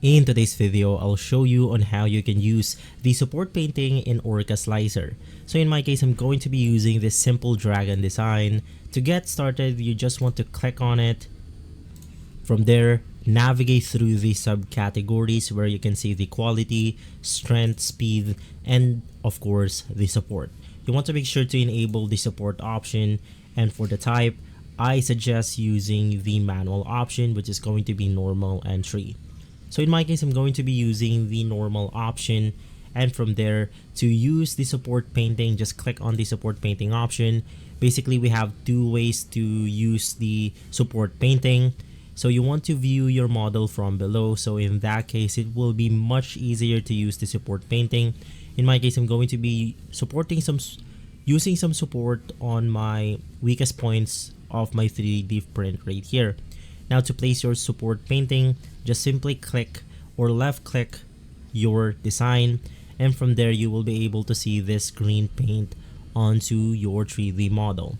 In today's video, I'll show you on how you can use the support painting in Orca Slicer. So in my case, I'm going to be using this simple dragon design. To get started, you just want to click on it. From there, navigate through the subcategories where you can see the quality, strength, speed, and of course, the support. You want to make sure to enable the support option, and for the type, I suggest using the manual option, which is going to be normal and tree. So in my case, I'm going to be using the normal option, and from there, to use the support painting, just click on the support painting option. Basically, we have two ways to use the support painting. So you want to view your model from below. So in that case, it will be much easier to use the support painting. In my case, I'm going to be using some support on my weakest points of my 3D print right here. Now to place your support painting, just simply click or left click your design, and from there you will be able to see this green paint onto your 3D model.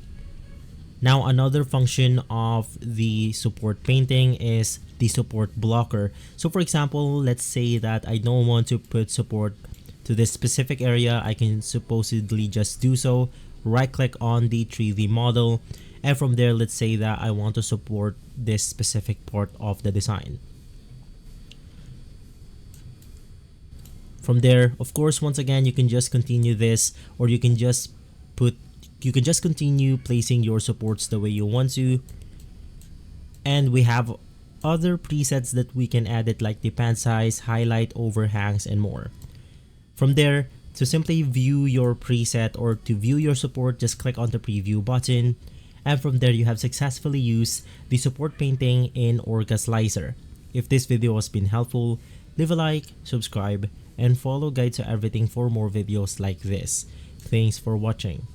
Now another function of the support painting is the support blocker. So for example, let's say that I don't want to put support to this specific area. I can supposedly just do so, right click on the 3D model, and from there, let's say that I want to support this specific part of the design. From there, of course, once again, you can just continue this, or you can just continue placing your supports the way you want to. And we have other presets that we can edit, like the pan size, highlight, overhangs, and more. From there, to simply view your preset or to view your support, just click on the preview button. And from there, you have successfully used the support painting in Orca Slicer. If this video has been helpful, leave a like, subscribe, and follow Guide to Everything for more videos like this. Thanks for watching.